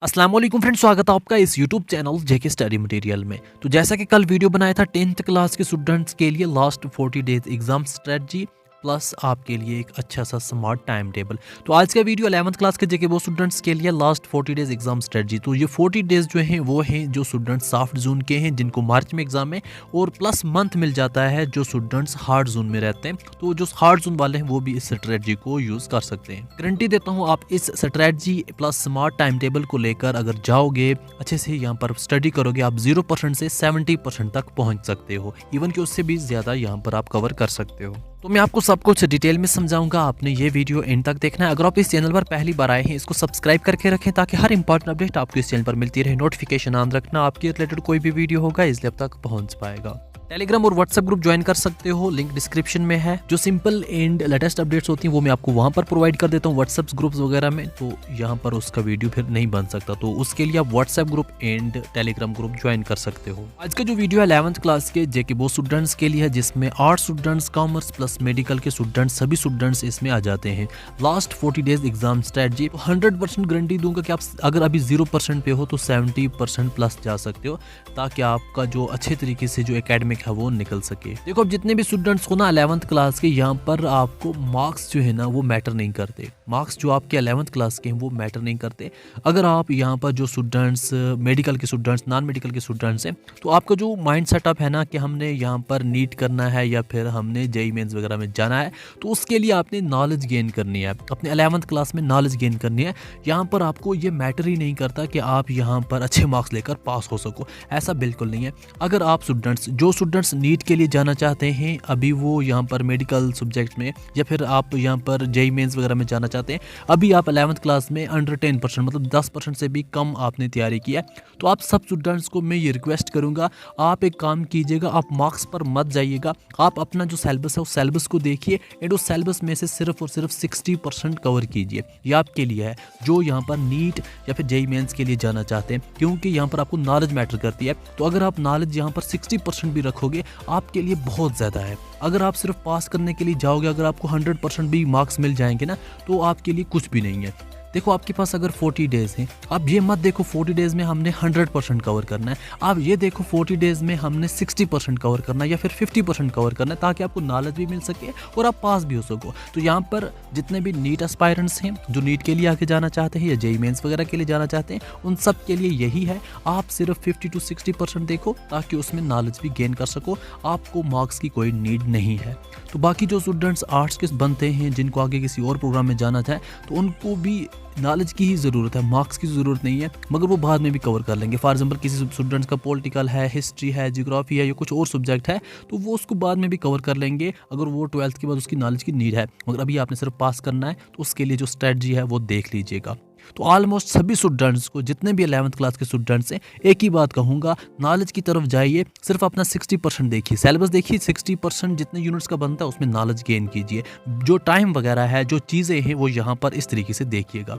अस्सलाम वालेकुम फ्रेंड्स, स्वागत है आपका इस यूट्यूब चैनल जेके स्टडी मटेरियल में। तो जैसा कि कल वीडियो बनाया था 10th क्लास के स्टूडेंट्स के लिए last 40 days exam strategy plus आपके लिए एक अच्छा सा स्मार्ट टाइम टेबल। तो आज का वीडियो 11th क्लास के जेके वो स्टूडेंट्स के लिए लास्ट 40 डेज एग्जाम स्ट्रेटजी। तो ये 40 डेज जो हैं वो हैं जो स्टूडेंट्स सॉफ्ट जोन के हैं जिनको मार्च में एग्जाम है, और प्लस मंथ मिल जाता है जो स्टूडेंट्स हार्ड जोन में रहते हैं। तो जो हार्ड जोन वाले हैं वो भी इस स्ट्रेटजी को यूज़ कर सकते हैं। गारंटी देता हूँ आप इस strategy plus smart time table को लेकर अगर जाओगे, अच्छे से यहाँ पर स्टडी करोगे, आप 0% से 70% तक पहुँच सकते हो। इवन कि उससे भी ज़्यादा यहाँ पर आप कवर कर सकते हो। तो मैं आपको सब कुछ डिटेल में समझाऊंगा, आपने ये वीडियो एंड तक देखना है। अगर आप इस चैनल पर पहली बार आए हैं, इसको सब्सक्राइब करके रखें ताकि हर इंपॉर्टेंट अपडेट आपको इस चैनल पर मिलती रहे। नोटिफिकेशन ऑन रखना, आपके रिलेटेड कोई भी वीडियो होगा इसलिए अब तक पहुंच पाएगा। टेलीग्राम और व्हाट्सएप ग्रुप ज्वाइन कर सकते हो, लिंक डिस्क्रिप्शन में है। जो सिंपल एंड लेटेस्ट अपडेट्स होती हैं वो मैं आपको वहां पर प्रोवाइड कर देता हूँ व्हाट्सएप ग्रुप्स वगैरह में। तो यहाँ पर उसका वीडियो फिर नहीं बन सकता, तो उसके लिए आप WhatsApp group and Telegram group join कर सकते हो। आज का जो वीडियो है 11th क्लास के जेके वो स्टूडेंट्स के लिए है, जिसमें arts students, commerce plus medical के स्टूडेंट्स, सभी स्टूडेंट्स इसमें आ जाते हैं। Last 40 days exam strategy 100% guarantee दूंगा कि आप अगर अभी 0% पे हो तो 70% प्लस जा सकते हो, ताकि आपका जो अच्छे तरीके से जो एकेडमिक है वो निकल सके। देखो, अब जितने भी स्टूडेंट्स को ना 11th क्लास के, यहाँ पर आपको मार्क्स जो है ना वो मैटर नहीं करते। मार्क्स जो आपके 11th क्लास के हैं वो मैटर नहीं करते। अगर आप यहाँ पर जो स्टूडेंट्स मेडिकल के स्टूडेंट्स, नॉन मेडिकल के स्टूडेंट्स हैं, तो आपका जो माइंड सेटअप है ना कि हमने यहाँ पर नीट करना है या फिर हमने जेईई मेंस वगैरह में जाना है, तो उसके लिए आपने नॉलेज गेन करनी है, अपने 11th क्लास में नॉलेज गेन करनी है। यहाँ पर आपको ये मैटर ही नहीं करता कि आप यहाँ पर अच्छे मार्क्स लेकर पास हो सको, ऐसा बिल्कुल नहीं है। अगर आप जो स्टूडेंट्स नीट के लिए जाना चाहते हैं, अभी वो यहाँ पर मेडिकल सब्जेक्ट में, या फिर आप यहाँ पर जेईई मेंस वगैरह में जाना चाहते हैं, अभी आप 11th क्लास में अंडर 10% मतलब 10% से भी कम आपने तैयारी किया है, तो आप सब स्टूडेंट्स को मैं ये रिक्वेस्ट करूँगा, आप एक काम कीजिएगा, आप मार्क्स पर मत जाइएगा। आप अपना जो सिलेबस है उस सिलेबस को देखिए एंड उस सिलेबस में से सिर्फ और सिर्फ 60% कवर कीजिए। ये आपके लिए है जो यहाँ पर नीट या फिर जेईई मेंस के लिए जाना चाहते हैं, क्योंकि यहाँ पर आपको नॉलेज मैटर करती है। तो अगर आप नॉलेज यहाँ पर 60% भी रखोगे आपके लिए बहुत ज़्यादा है। अगर आप सिर्फ पास करने के लिए जाओगे, अगर आपको 100% भी मार्क्स मिल जाएंगे ना, तो आपके लिए कुछ भी नहीं है। देखो, आपके पास अगर 40 डेज हैं, आप ये मत देखो 40 डेज में हमने 100% कवर करना है। आप ये देखो 40 डेज में हमने 60% कवर करना है या फिर 50% कवर करना है, ताकि आपको नॉलेज भी मिल सके और आप पास भी हो सको। तो यहाँ पर जितने भी नीट एस्पायरेंट्स हैं जो नीट के लिए आगे जाना चाहते हैं या जेईई मेंस वगैरह के लिए जाना चाहते हैं, उन सब के लिए यही है। आप सिर्फ 50 to 60% देखो ताकि उसमें नॉलेज भी गेन कर सको, आपको मार्क्स की कोई नीड नहीं है। तो बाकी जो स्टूडेंट्स आर्ट्स के बनते हैं, जिनको आगे किसी और प्रोग्राम में जाना चाहे, तो उनको भी नॉलेज की ही ज़रूरत है, मार्क्स की ज़रूरत नहीं है, मगर वो बाद में भी कवर कर लेंगे। फॉर एग्जांपल किसी स्टूडेंट्स का पॉलिटिकल है, हिस्ट्री है, जियोग्राफी है या कुछ और सब्जेक्ट है, तो वो उसको बाद में भी कवर कर लेंगे अगर वो 12th के बाद उसकी नॉलेज की नीड है। मगर अभी आपने सिर्फ पास करना है, तो उसके लिए जो स्ट्रेटजी है वो देख लीजिएगा। तो ऑलमोस्ट सभी स्टूडेंट्स को, जितने भी 11th क्लास के स्टूडेंट्स हैं, एक ही बात कहूँगा, नॉलेज की तरफ जाइए, सिर्फ अपना 60% देखिए, सिलेबस देखिए, 60% जितने यूनिट्स का बनता है उसमें नॉलेज गेन कीजिए। जो टाइम वगैरह है, जो चीज़ें हैं, वो यहाँ पर इस तरीके से देखिएगा।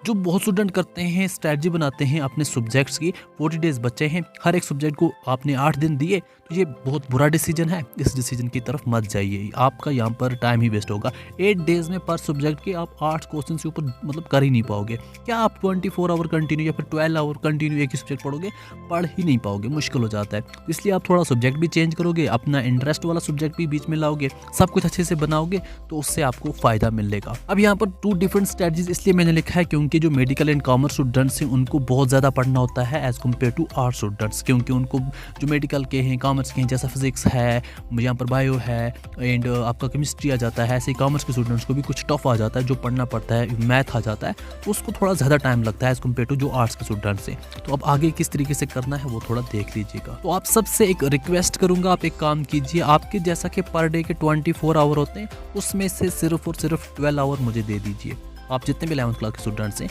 जो बहुत स्टूडेंट करते हैं, स्ट्रैटेजी बनाते हैं अपने सब्जेक्ट्स की, 40 डेज बच्चे हैं, हर एक सब्जेक्ट को आपने 8 दिन दिए, तो ये बहुत बुरा डिसीजन है। इस डिसीजन की तरफ मत जाइए, आपका यहाँ पर टाइम ही वेस्ट होगा। 8 डेज में पर सब्जेक्ट के आप 8 क्वेश्चन के ऊपर मतलब कर ही नहीं पाओगे। क्या आप 24 आवर कंटिन्यू या फिर 12 आवर कंटिन्यू एक ही सब्जेक्ट पढ़ोगे? पढ़ ही नहीं पाओगे, मुश्किल हो जाता है। इसलिए आप थोड़ा सब्जेक्ट भी चेंज करोगे, अपना इंटरेस्ट वाला सब्जेक्ट भी बीच में लाओगे, सब कुछ अच्छे से बनाओगे, तो उससे आपको फायदा मिलेगा। अब यहाँ पर 2 डिफरेंट स्ट्रेटजीज इसलिए मैंने लिखा है क्योंकि जो मेडिकल एंड कॉमर्स स्टूडेंट्स हैं उनको बहुत ज़्यादा पढ़ना होता है as compare to arts students, क्योंकि उनको जो मेडिकल के हैं, कॉमर्स के हैं, जैसा फिजिक्स है, यहाँ पर बायो है एंड आपका केमिस्ट्री आ जाता है, ऐसे ही कॉमर्स के स्टूडेंट्स को भी कुछ टफ आ जाता है, जो पढ़ना पड़ता है, मैथ आ जाता है, तो उसको थोड़ा ज़्यादा टाइम लगता है एज कम्पेयर टू जो आर्ट्स के स्टूडेंट्स हैं। तो अब आगे किस तरीके से करना है वो थोड़ा देख लीजिएगा। तो आप सबसे एक रिक्वेस्ट करूँगा, आप एक काम कीजिए, आपके जैसा कि पर डे के 24 आवर होते हैं, उसमें से सिर्फ और सिर्फ 12 आवर मुझे दे दीजिए। आप जितने भी 11th क्लास के स्टूडेंट्स हैं,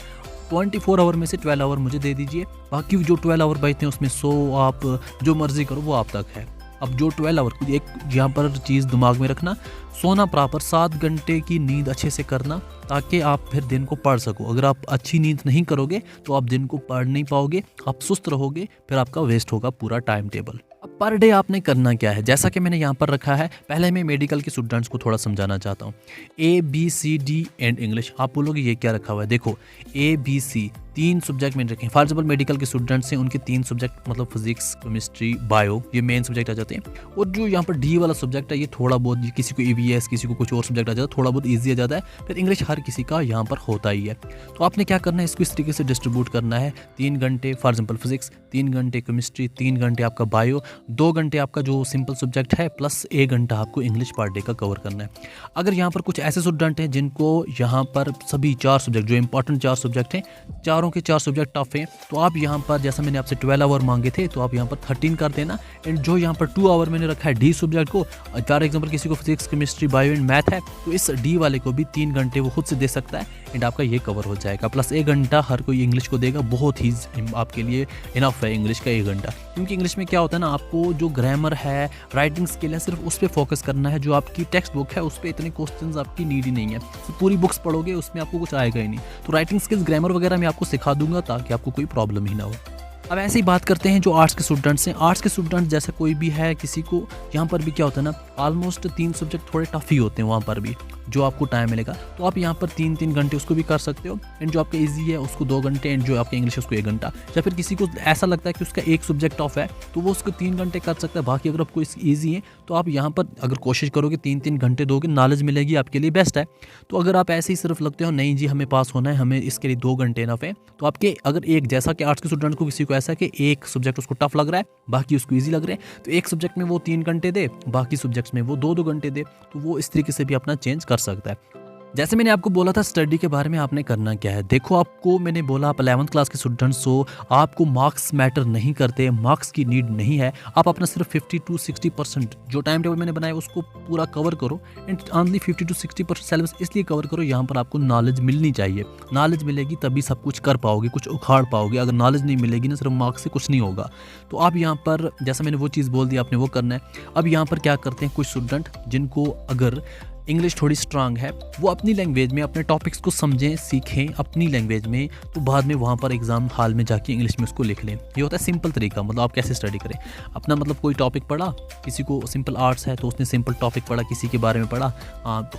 24 आवर में से 12 आवर मुझे दे दीजिए। बाकी जो 12 आवर बचते हैं उसमें 100 आप जो मर्जी करो, वो आप तक है। अब जो 12 आवर, एक यहाँ पर चीज़ दिमाग में रखना, सोना प्रॉपर 7 घंटे की नींद अच्छे से करना, ताकि आप फिर दिन को पढ़ सको। अगर आप अच्छी नींद नहीं करोगे तो आप दिन को पढ़ नहीं पाओगे, आप सुस्त रहोगे, फिर आपका वेस्ट होगा पूरा टाइम टेबल। अब पर डे आपने करना क्या है, जैसा कि मैंने यहाँ पर रखा है। पहले मैं मेडिकल के स्टूडेंट्स को थोड़ा समझाना चाहता हूँ। ABCD and English. आप बोलोगे ये क्या रखा हुआ है? देखो, ABC तीन सब्जेक्ट मैंने रखे हैं। फॉर एग्जाम्पल मेडिकल के स्टूडेंट्स हैं, उनके तीन सब्जेक्ट मतलब फिजिक्स, केमिस्ट्री, बायो, ये मेन सब्जेक्ट आ जाते हैं। और जो यहाँ पर डी वाला सब्जेक्ट है ये थोड़ा बहुत, किसी को ईवीएस, किसी को कुछ और सब्जेक्ट आ जाता है, थोड़ा बहुत ईजी आ जाता है। फिर इंग्लिश हर किसी का यहाँ पर होता ही है। तो आपने क्या करना है, इसको इस तरीके से डिस्ट्रीब्यूट करना है। 3 घंटे फॉर एग्जाम्पल फिजिक्स, 3 घंटे केमिस्ट्री, 3 घंटे आपका बायो, 2 घंटे आपका जो सिंपल सब्जेक्ट है, प्लस 1 घंटा आपको इंग्लिश पर डे का कवर करना है। अगर यहाँ पर कुछ ऐसे स्टूडेंट हैं जिनको यहाँ पर सभी 4 सब्जेक्ट जो इंपॉर्टेंट 4 सब्जेक्ट हैं, चारों के 4 सब्जेक्ट टफ हैं, तो आप यहाँ पर जैसा मैंने आपसे 12 आवर मांगे थे तो आप यहाँ पर 13 कर देना। एंड जो यहाँ पर 2 आवर मैंने रखा है डी सब्जेक्ट को, फॉर एग्जाम्पल किसी को physics, chemistry, bio and math है, तो इस डी वाले को भी 3 घंटे वो खुद से दे सकता है एंड आपका ये कवर हो जाएगा। प्लस 1 घंटा हर कोई इंग्लिश को देगा, बहुत ही आपके लिए इनफ है इंग्लिश का 1 घंटा। क्योंकि इंग्लिश में क्या होता है ना, आपको जो ग्रामर है, राइटिंग स्किल है, सिर्फ उस पर फोकस करना है। जो आपकी टेक्स्ट बुक है उस पर इतने क्वेश्चंस आपकी नीड ही नहीं है। तो पूरी बुक्स पढ़ोगे उसमें आपको कुछ आएगा ही नहीं। तो राइटिंग स्किल्स, ग्रामर वगैरह मैं आपको सिखा दूंगा ताकि आपको कोई प्रॉब्लम ही ना हो। अब ऐसे ही बात करते हैं जो आर्ट्स के स्टूडेंट्स हैं। आर्ट्स के स्टूडेंट्स जैसा कोई भी है, किसी को यहाँ पर भी क्या होता है ना, ऑलमोस्ट 3 सब्जेक्ट थोड़े टफ ही होते हैं वहाँ पर भी, जो आपको टाइम मिलेगा। तो आप यहाँ पर 3-3 घंटे उसको भी कर सकते हो एंड जो आपका इजी है उसको 2 घंटे एंड जो आपका इंग्लिश है उसको 1 घंटा। या फिर किसी को ऐसा लगता है कि उसका एक सब्जेक्ट टफ है तो वो उसको 3 घंटे कर सकता है। बाकी अगर आपको ईजी है तो आप यहाँ पर अगर कोशिश करोगे 3-3 घंटे दोगे, नॉलेज मिलेगी, आपके लिए बेस्ट है। तो अगर आप ऐसे ही सिर्फ लगते हो नहीं जी हमें पास होना है, हमें इसके लिए 2 घंटे इनफ है, तो आपके अगर एक जैसा कि आर्ट्स के स्टूडेंट को किसी को ऐसा कि एक सब्जेक्ट उसको टफ लग रहा है, बाकी उसको ईजी लग रहे हैं, तो एक सब्जेक्ट में वो 3 घंटे दे, बाकी सब्जेक्ट्स में वो 2-2 घंटे दे, तो वो इस तरीके से भी अपना चेंज कर सकता है। जैसे मैंने आपको बोला था स्टडी के बारे में आपने करना क्या है। देखो आपको मैंने बोला आप 11th क्लास के स्टूडेंट्स हो, आपको मार्क्स मैटर नहीं करते, मार्क्स की नीड नहीं है। आप अपना सिर्फ 50 to 60% जो टाइम टेबल मैंने बनाया उसको पूरा कवर करो एंड ओनली 50 to 60% सिलेबस इसलिए कवर करो, यहाँ पर आपको नॉलेज मिलनी चाहिए। नॉलेज मिलेगी तभी सब कुछ कर पाओगे, कुछ उखाड़ पाओगे। अगर नॉलेज नहीं मिलेगी ना, सिर्फ मार्क्स से कुछ नहीं होगा। तो आप यहाँ पर जैसा मैंने वो चीज़ बोल दी, आपने वो करना है। अब यहाँ पर क्या करते हैं कुछ स्टूडेंट जिनको अगर इंग्लिश थोड़ी स्ट्रांग है, वो अपनी लैंग्वेज में अपने टॉपिक्स को समझें, सीखें अपनी लैंग्वेज में, तो बाद में वहाँ पर एग्जाम हॉल में जाके इंग्लिश में उसको लिख लें। ये होता है सिंपल तरीका। मतलब आप कैसे स्टडी करें अपना, मतलब कोई टॉपिक पढ़ा, किसी को सिंपल आर्ट्स है तो उसने सिंपल टॉपिक पढ़ा, किसी के बारे में पढ़ा,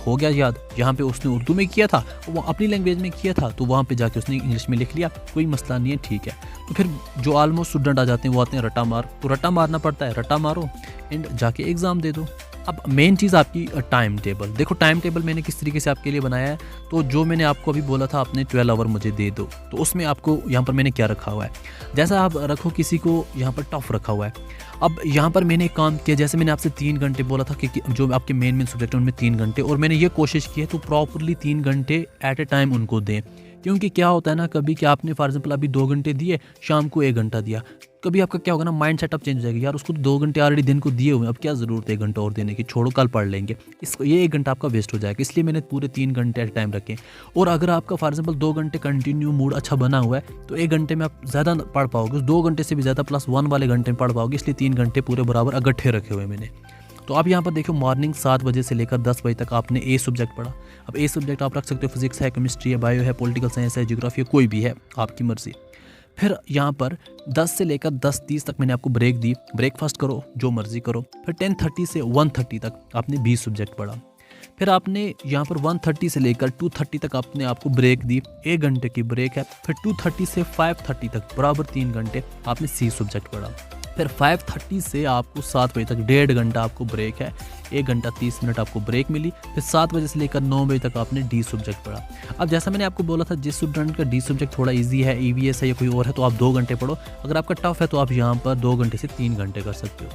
हो गया याद। यहाँ पे उसने उर्दू में किया था, वो अपनी लैंग्वेज में किया था, तो वहाँ पर जाके उसने इंग्लिश में लिख लिया, कोई मसला नहीं है, ठीक है। तो फिर जो ऑलमोस्ट स्टूडेंट आ जाते हैं वो आते हैं रट्टा मार, तो रट्टा मारना पड़ता है, रट्टा मारो एंड जाके एग्ज़ाम दे दो। अब मेन चीज़ आपकी टाइम टेबल। देखो टाइम टेबल मैंने किस तरीके से आपके लिए बनाया है। तो जो मैंने आपको अभी बोला था आपने 12 आवर मुझे दे दो, तो उसमें आपको यहाँ पर मैंने क्या रखा हुआ है, जैसा आप रखो किसी को यहाँ पर टफ रखा हुआ है। अब यहाँ पर मैंने एक काम किया, जैसे मैंने आपसे 3 घंटे बोला था कि जो आपके मेन सब्जेक्ट है उनमें 3 घंटे, और मैंने ये कोशिश की है तो प्रॉपरली 3 घंटे एट ए टाइम उनको दें। क्योंकि क्या होता है ना, कभी कि आपने फॉर एग्जाम्पल अभी 2 घंटे दिए, शाम को 1 घंटा दिया, कभी आपका क्या होगा ना, माइंड सेटअप चेंज हो जाएगा, यार उसको 2 घंटे ऑलरेडी दिन को दिए हुए, अब क्या ज़रूरत है 1 घंटा और देने की, छोड़ो कल पढ़ लेंगे। इसको ये 1 घंटा आपका वेस्ट हो जाएगा। इसलिए मैंने पूरे 3 घंटे एट टाइम रखे। और अगर आपका फॉर एग्जाम्पल 2 घंटे कंटिन्यू मूड अच्छा बना हुआ है तो 1 घंटे में आप ज़्यादा पढ़ पाओगे, 2 घंटे से भी ज़्यादा +1 वाले घंटे में पढ़ पाओगे। इसलिए 3 घंटे पूरे बराबर इकट्ठे रखे हुए मैंने। तो आप यहाँ पर देखो मॉर्निंग 7 बजे से लेकर 10 बजे तक आपने ए सब्जेक्ट पढ़ा। अब ए सब्जेक्ट आप रख सकते हो, फिजिक्स है, केमिस्ट्री है, बायो है, पॉलिटिकल साइंस है, ज्योग्राफी है, कोई भी है, आपकी मर्जी। फिर यहाँ पर 10 से लेकर 10:30 तक मैंने आपको ब्रेक दी, ब्रेकफास्ट करो, जो मर्जी करो। फिर 10:30 से 1:30 तक आपने 20 सब्जेक्ट पढ़ा। फिर आपने यहाँ पर 1:30 से लेकर 2:30 तक आपने आपको ब्रेक दी, 1 घंटे की ब्रेक है। फिर 2:30 से 5:30 तक बराबर 3 घंटे आपने सी सब्जेक्ट पढ़ा। फिर 5:30 से आपको 7 बजे तक 1.5 घंटा आपको ब्रेक है, 1 घंटा 30 मिनट आपको ब्रेक मिली। फिर 7 बजे से लेकर 9 बजे तक आपने डी सब्जेक्ट पढ़ा। अब जैसा मैंने आपको बोला था, जिस स्टूडेंट का डी सब्जेक्ट थोड़ा इजी है, ईवीएस है या कोई और है, तो आप 2 घंटे पढ़ो। अगर आपका टफ है तो आप यहाँ पर 2 घंटे से 3 घंटे कर सकते हो।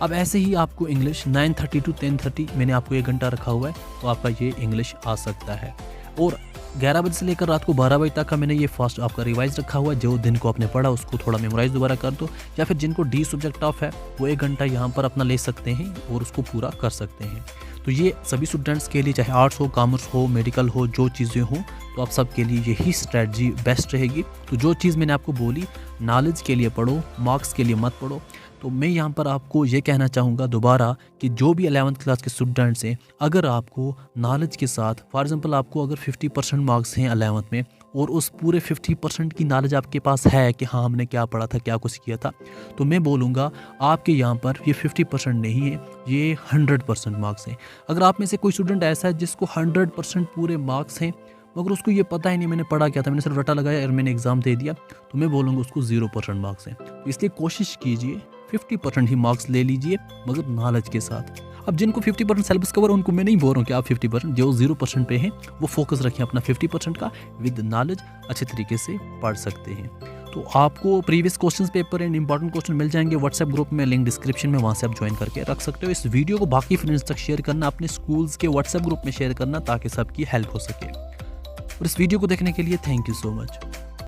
अब ऐसे ही आपको इंग्लिश 9:30 to 10:30 मैंने आपको 1 घंटा रखा हुआ है, तो आपका ये इंग्लिश आ सकता है। और 11 बजे से लेकर रात को 12 बजे तक का मैंने ये फास्ट आपका रिवाइज रखा हुआ है। जो दिन को आपने पढ़ा उसको थोड़ा मेमोराइज दोबारा कर दो, या फिर जिनको डी सब्जेक्ट टफ है वो 1 घंटा यहाँ पर अपना ले सकते हैं और उसको पूरा कर सकते हैं। तो ये सभी स्टूडेंट्स के लिए, चाहे आर्ट्स हो, कॉमर्स हो, मेडिकल हो, जो चीज़ें हों, तो आप सब के लिए यही स्ट्रैटेजी बेस्ट रहेगी। तो जो चीज़ मैंने आपको बोली, नॉलेज के लिए पढ़ो, मार्क्स के लिए मत पढ़ो। तो मैं यहाँ पर आपको ये कहना चाहूँगा दोबारा कि जो भी 11th क्लास के स्टूडेंट्स हैं, अगर आपको नॉलेज के साथ फॉर एग्जांपल आपको अगर 50% मार्क्स हैं 11th में और उस पूरे 50% की नॉलेज आपके पास है कि हाँ हमने क्या पढ़ा था, क्या कुछ किया था, तो मैं बोलूँगा आपके यहाँ पर ये 50% नहीं है, ये 100% मार्क्स हैं। अगर आप में से कोई स्टूडेंट ऐसा है जिसको 100% पूरे मार्क्स हैं, मगर उसको ये पता ही नहीं मैंने पढ़ा क्या था, मैंने सिर्फ रटा लगाया और मैंने एग्ज़ाम दे दिया, तो मैं बोलूँगा उसको 0% मार्क्स हैं। तो इसलिए कोशिश कीजिए 50% ही मार्क्स ले लीजिए, मगर नॉलेज के साथ। अब जिनको 50% सिलेबस कवर, उनको मैं नहीं बोल रहा हूँ कि आप 50%, जो 0% पे हैं वो फोकस रखें अपना 50% का, विद नॉलेज अच्छे तरीके से पढ़ सकते हैं। तो आपको previous questions paper and important question मिल जाएंगे व्हाट्सएप ग्रुप में, लिंक डिस्क्रिप्शन में, वहाँ से आप ज्वाइन करके रख सकते हो। इस वीडियो को बाकी फ्रेंड्स तक शेयर करना, अपने स्कूल्स के व्हाट्सएप ग्रुप में शेयर करना, ताकि सबकी हेल्प हो सके। और इस वीडियो को देखने के लिए थैंक यू सो मच।